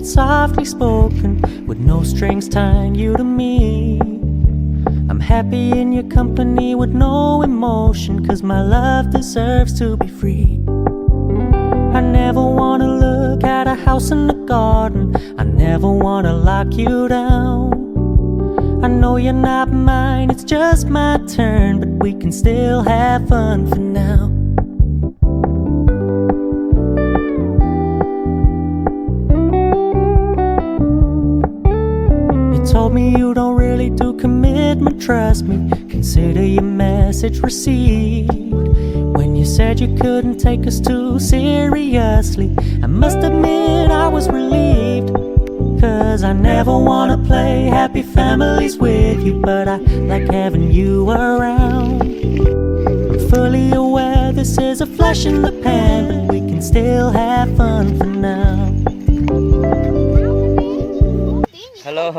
softly spoken, with no strings tying you to me. I'm happy in your company with no emotion, 'cause my love deserves to be free. I never wanna look at a house in the garden, I never wanna lock you down. I know you're not mine, it's just my turn, but we can still have fun for now. You told me you don't really do commitment, trust me, consider your message received. When you said you couldn't take us too seriously, I must admit I was relieved. 'Cause I never wanna play happy families with you, but I like having you around. I'm fully aware this is a flash in the pan, but we can still have fun for now. Hello.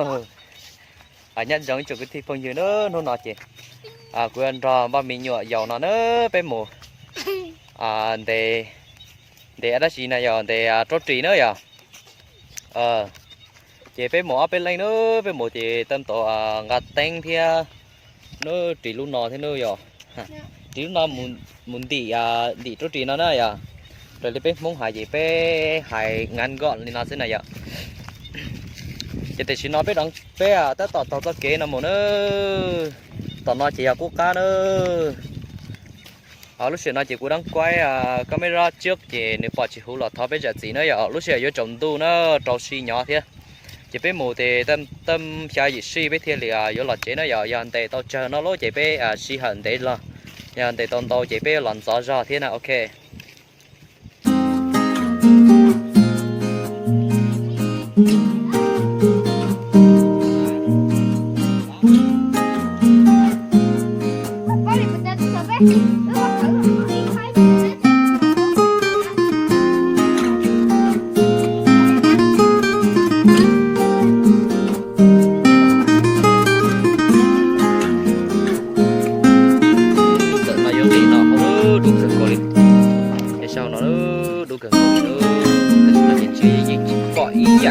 Nhận giống chủ cái thi phong như nó nói chị. Quên rồi ba mình nhọ dầu nó bé mù. Để đó chị này giờ để trốt trì nữa giờ. Chị bé mù bên lên nữa bé mù chị tâm tổ ngặt tên thì nó trì luôn nọ thế nữa giờ. Trì luôn nọ muốn đi trốt trì nó nữa giờ. Rồi bé muốn hại chị bé hại ngăn gọn lên nó thế này giờ. Chị thì nó biết đóng bé tất tỏ kế nó một nữa tỏ nó chỉ là quốc cá nữa lúc xưa nó chỉ cũng đang quay camera trước chị nếu bỏ chị hú là tháo bé giờ gì nữa lúc xưa vô trồng tu nó trâu xi nhỏ thế chị bé mù thì tâm xa gì xi bé thế là vô là chế nó giờ anh tề tao chờ nó lối chị bé xi hận để là anh tề tao chị bé lần rõ ra thế nào ok.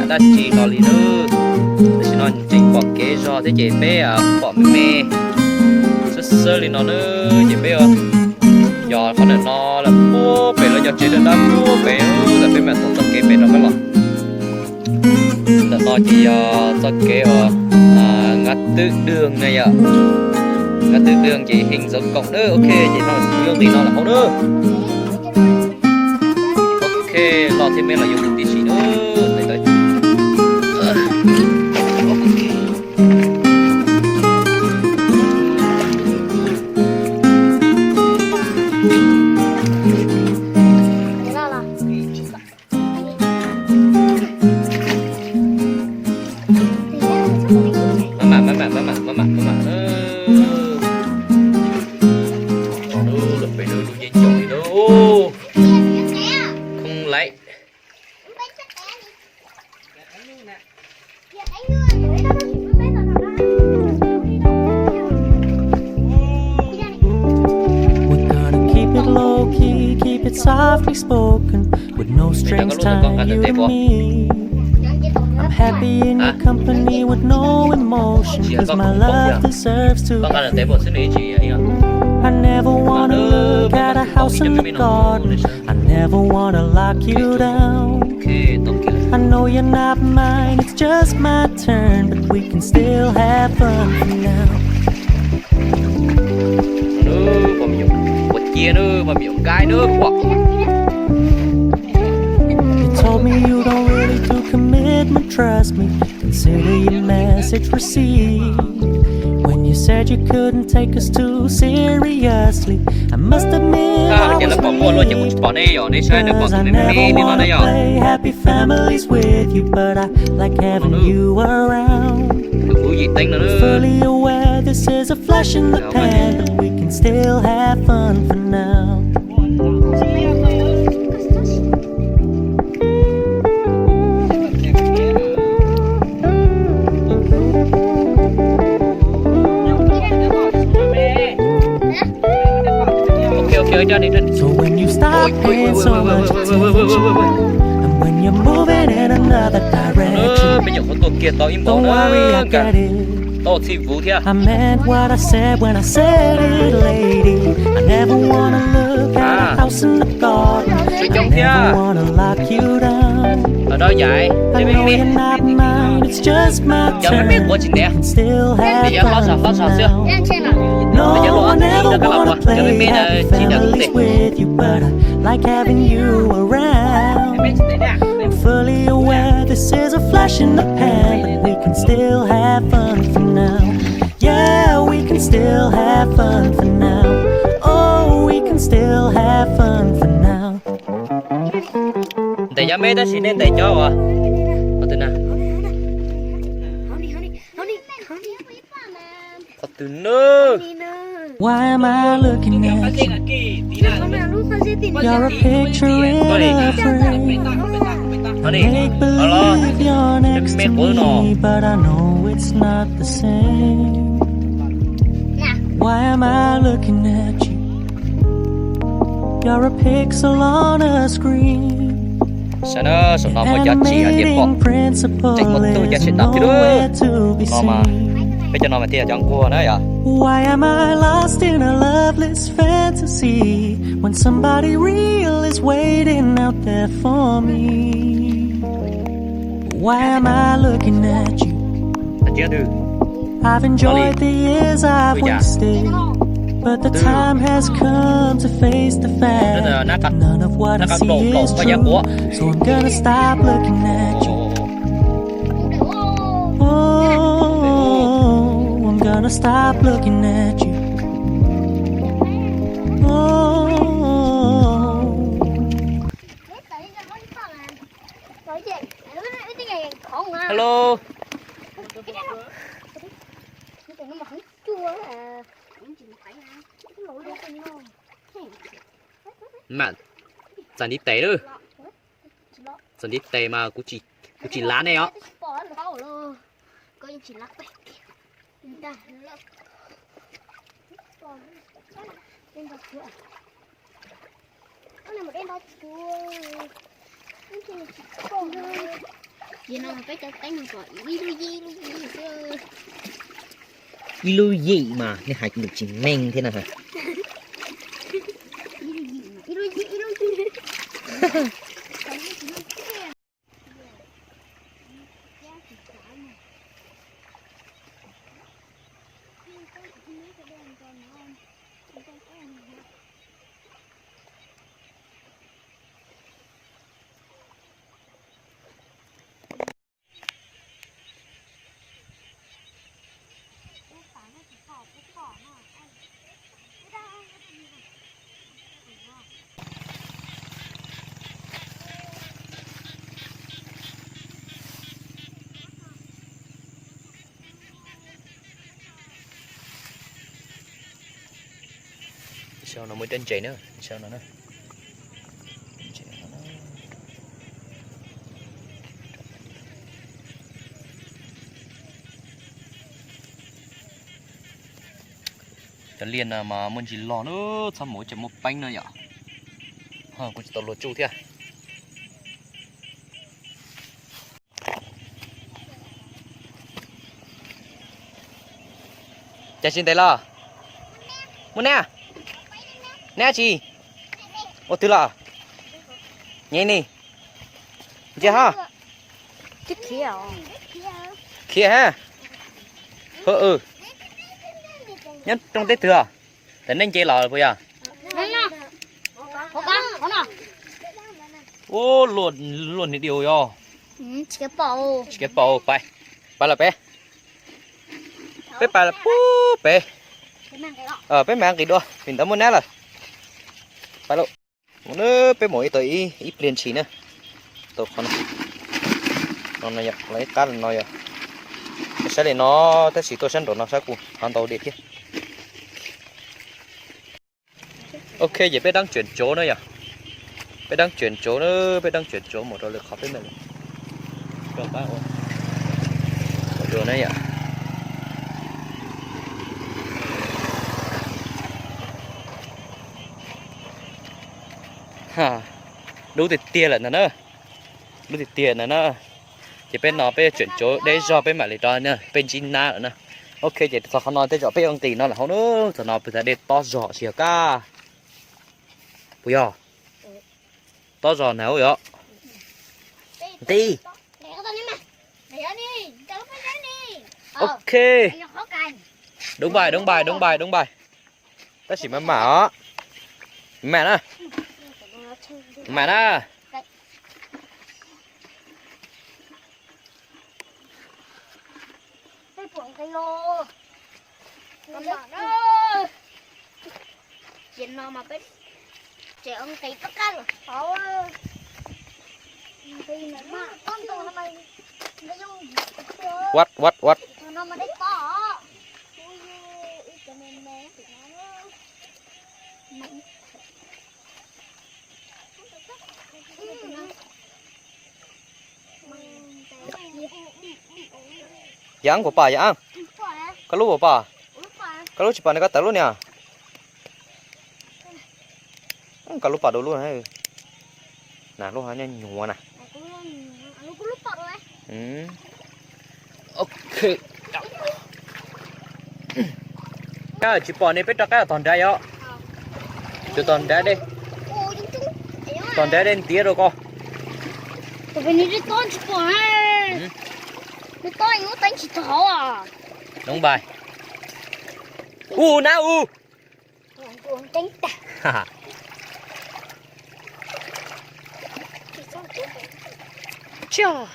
Đã chỉ nó lý nữa để nó chỉ bỏ kế cho thế chị bé bỏ mê sơ lý nó nữa chị bé giờ có nên nó là mua bé là giờ chỉ đến đó mua bé là bé mẹ tổng kế bé nó mới lọt là nó chỉ cho kế ngắt tự đường này ngắt tự đường chỉ hình giống cộng nữa ok chị nó dùng thì nó là không nữa ok lọt thêm bên là dùng tí xí nữa đấy softly spoken, with no strings tying you to me. I'm happy in your company with no emotion, 'cause my love deserves to be free. I never wanna look at a house in the garden, I never wanna lock you down. I know you're not mine, it's just my turn, but we can still have fun for now. Chia nữa mà miệng cái nữa quá. You told me you don't really do commitment, trust me, consider your message received. When you said you couldn't take us too seriously, I must admit I was relieved. 'Cause I never wanna play happy families with you, but I like having you around. I'm fully aware this is a flash in the pan, but we can still have fun for now. So when you stop paying so much attention, I'm when you're moving in another direction. Bây giờ có tôi kia tao im Don't worry, I get it. tao thì vũ thia I meant what I said when I said it, lady. I never wanna look at a house in the garden. I never wanna lock you down. ở đâu vậy I chơi know biết you're not mine, it's just my giờ mới biết turn. của chị nè Can still have bây giờ khó sợ fun chưa now. Em trên nào? No, Bây giờ lỗ I thì never nó các bạn wanna ạ. Cho nên play biết là happy chị đã families quyết with you, but I like having you around. I'm fully aware this is a flash in the pan, but we can still have fun for now. Yeah, we can still have fun for now. Oh, we can still have fun for now. để cho mấy ta xin nên để cho à ở từ nào ở từ nơi Why am I looking at you? You're a picture in a frame. nó đi Make alo believe you're next to Đừng mệt me, but I know it's not the same. Why am I looking at you? You're a pixel on a screen. sao nó số nó mới giá trị ở tiền Animating bỏ principle Chạy một tôi giá trị is đắt chứ nowhere to be nó mà seen. bây giờ nó mà tiền chẳng cua nữa à Why am I lost in a loveless fantasy when somebody real is waiting out there for me? Why am I looking at you? là chưa được I've enjoyed the years I've Ui da. wasted, but the time has come to face the fact Nó that cắt- none of what nó I cắt see đổ is có giá true. của. So I'm gonna stop looking at you. ồ Oh, I'm gonna stop looking at you. Oh, hello mẹ dần đi té nữa dần đi té mà cũng chỉ lá này á Vậy nó phải cho tay mình gọi đi luôn ilu gì mà nên hai được chỉ men thế nào hả sao nó mới trên chạy nữa sao nó chân liền mà muốn chỉ lò nữa sao mỗi chấm một bánh nữa nhở ha cũng chỉ tao lột chu thế à chạy xin tay lo muốn nè nè chị ô thứ là nhảy nè chị ha kia ha nhất trong tết thừa tính nên chơi lò bây giờ ô luôn luôn đi điều yo cái bầu phải phải là bé bé phải là bú bé bé mang cái đua mình đã muốn nát rồi phải lộ nữa bé mỗi tới ít liền chỉ nữa tôi con này nhập lấy cá là nói à sẽ để nó thế chỉ tôi sẵn đồ nó sẽ cùng hoàn tàu điện kia ok vậy bé đang chuyển chỗ nữa nhỉ bé đang chuyển chỗ nữa bé đang chuyển chỗ một đôi lực khó bên mình rồi ba ơi một đôi này nhỉ ha đủ thì tia là nữa lúc thì tiền này nó chỉ bên nó bên chuyển chỗ để cho bên mà lấy đó nữa bên China nữa nè ok chỉ sao không nói tới chỗ bên ông tỷ nó là không nữa thì nó bây giờ để to giỏ xìa ca bây giờ to giỏ nào vậy tí để con đi mà để nó đi cháu phải đến đi ok nó khó cài đúng bài ta chỉ mà mở mẹ nè mẹ nè cái cuộn cây lô con bảo đó chuyện nó mà biết trẻ ông tây tất cả rồi có tây này mà con tàu nó mày nó dùng what nó mà đấy có cho nên bé thì nó mạnh giang của bà giang cái lúa của bà cái lúa chỉ bà này cái tớ luôn nè cái lúa bà đồ luôn hay nè lúa hay nhùa nè ok cái chỉ bà này biết cái toàn trái đó cho toàn trái đi toàn trái đến tía rồi con tại vì nó to chỉ quả nó to nó đánh chỉ tháo à đúng bài na con đánh ta chưa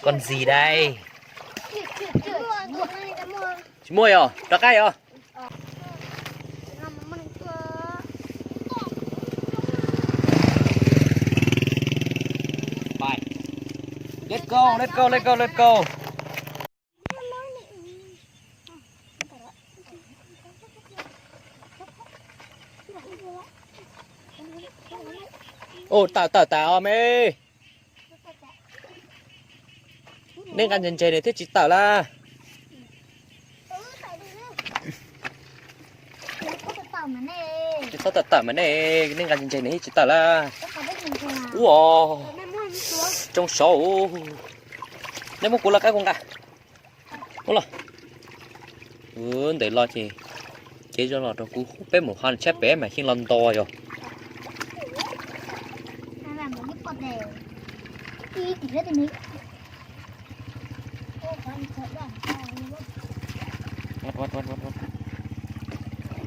con gì đây chưa chị mua rồi đó cái rồi bài let's go ô tạo mê nên ăn chân chơi này thiết chỉ tạo là chỉ tạo mà này nên ăn chân chơi này chỉ tạo là wow trong số nếu muốn cú là cái con cả cú là để lo thì chế cho nó trong cú bé một con chép bé mà khi lần to rồi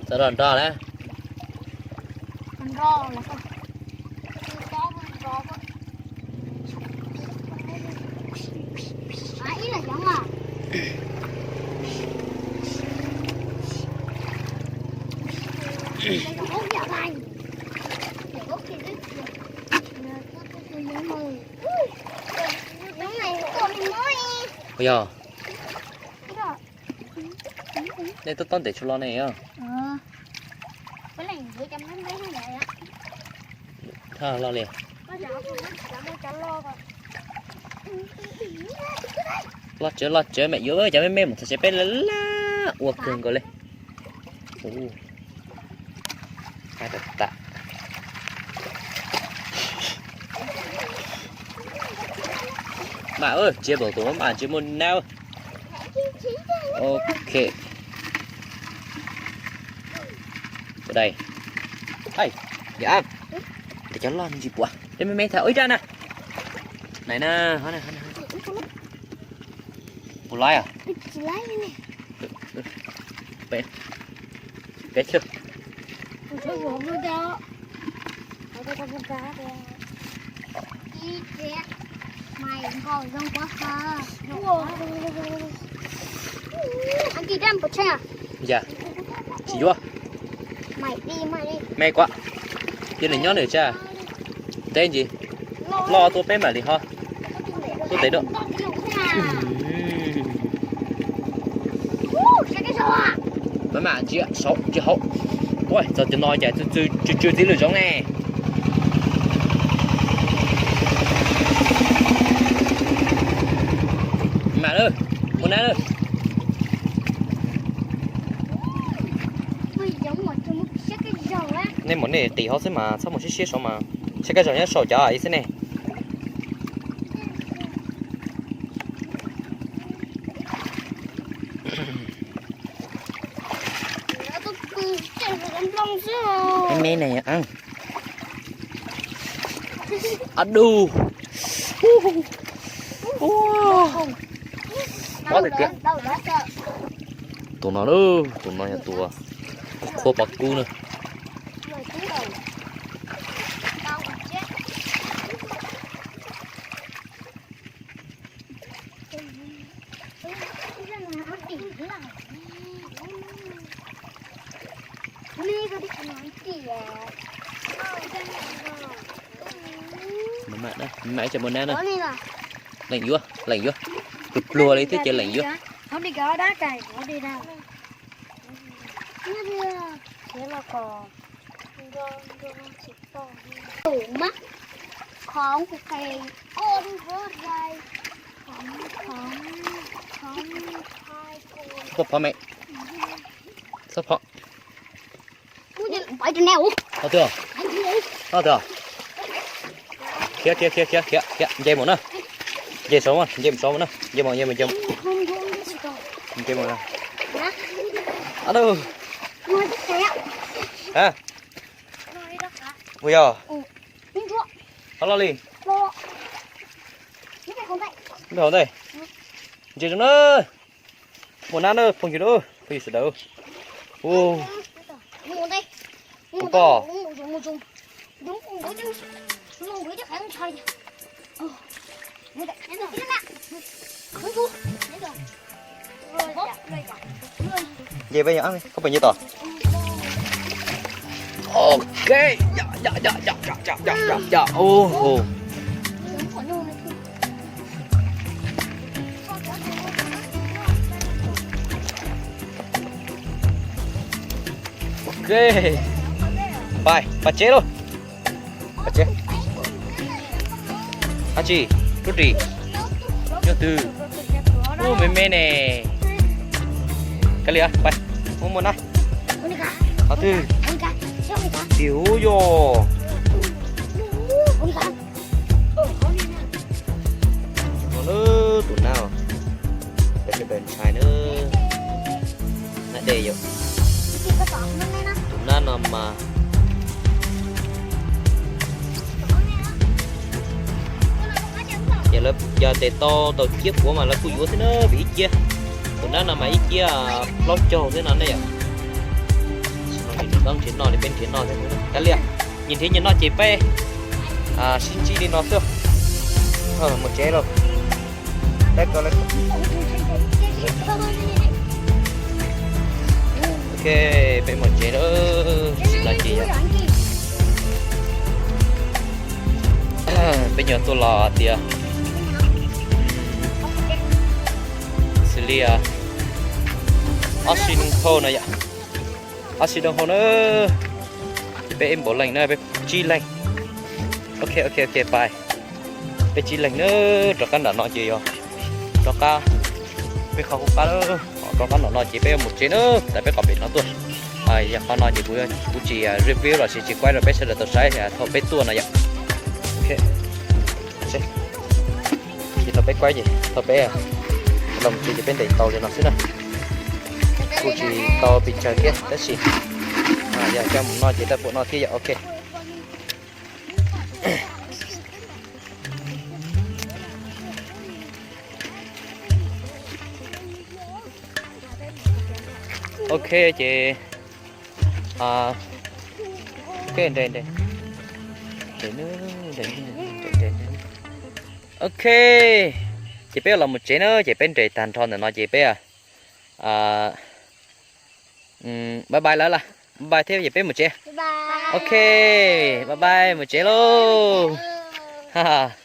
Sao đòn to đấy con ro là con ro ý là giống à bây giờ đây tôi toán để cho lo này á cái này vừa trăm mấy mấy thế này á ha lo liền lo chở mẹ dưới chở mẹ một thằng sẽ bé lá uộc cường rồi lên hai tạ bà ơi chia bầu tố mà chia môn nào ok ở đây hey dạ để cháu lo gì quá để mấy thở ra nè này nè hỏi này một lái à bé bé chưa mày ngồi trong quá xa anh đi đem một xe dạ chị vô mày đi mày quá giờ này nhớ nữa cha tên gì lo tôi bé mà đi ho tôi thấy được mấy mà chị sống chị hậu ôi giờ tôi nói chạy chưa tí lửa giống nè mà ơi con này ơi nên món này tỷ họ sẽ mà sao một chiếc xe mà sẽ cái nhá sổ cho ấy thế này Tôi chạy vào con long chứ. em mê này ăn ăn đu wow quá tuyệt vời Đâu đó sợ. tụi nó nữa tụi nó nhà tụi khô bạc cu nữa Người cú đầu. Đâu mà chết. Đi có đi nói gì à? mẹ đó mẹ cho mình nè Có đi là. lạnh vô cực lùa đi thế chơi lạnh vô Không đi có đá cày, không đi đâu. Thế là có. Đủ mắt. Không của thầy. Con rớt đây. Không hai con. sắp phá mẹ sắp phá Phải trên nèo. sao chưa sao chưa kia dây một nữa dây số mà dây số nữa dây một Không dây một nữa Hả? ở đâu Nói rất thế ạ. à Nói rất hả? bây giờ Minh chuộng. nó liền Lo. Cái này không vậy. bây giờ đây dây nữa một nát nữa không chịu đâu phải sợ đâu ô Mua đây. Không có. Mua chung. Đúng cùng với chứ. Mua với chứ phải không chơi. Mua đây. Đến rồi. Đến ạ. Đúng chưa? Đến rồi. Rồi dạ. dây bây giờ ăn đi không phải như tỏ ok dạ ô ok bye bắt chế luôn bắt chế à chị rút đi nhớ từ ô mê nè cái gì à bye muốn muốn à à từ tiểu vô nó nữa tụi nào để cái bên trái nữa nãy đây rồi tụi nó nằm mà giờ lớp giờ để to chiếc của mà là cùi vô thế nó bị chia tụi nó nằm mà ít chia lót trâu thế nào đây ạ con trên nó thì bên trên nó thì cái liền nhìn thấy nhìn nó chỉ pe xin chi đi nó xưa một chế rồi đấy coi lấy ok bên một chế nữa là gì vậy bây giờ tôi là thì xử lý oxy khô này vậy oxy đồng hồ nữa bé em bỏ lạnh nữa bé chi lạnh ok bye bé chi lạnh nữa cho căn đã nói gì rồi cho ca bé không có cá nữa cho căn đã nói chỉ bé một chế nữa tại bé có bị nó tuột giờ con nói gì cũng chỉ review rồi chỉ quay rồi bé sẽ được tôi sai thôi bé tuột này vậy ok chỉ nó bé quay gì thôi bé đồng chỉ bên đỉnh tàu thì nó xí nữa cô chỉ tàu bị chờ kia đó xí giờ cho một nó chỉ ta bộ nó thi vậy ok ok chị ok đây ok chị biết là một chế nữa chị bên trời tàn thon là nó chị biết bye bye là bye theo chị biết một chế ok bye bye một chế luôn ha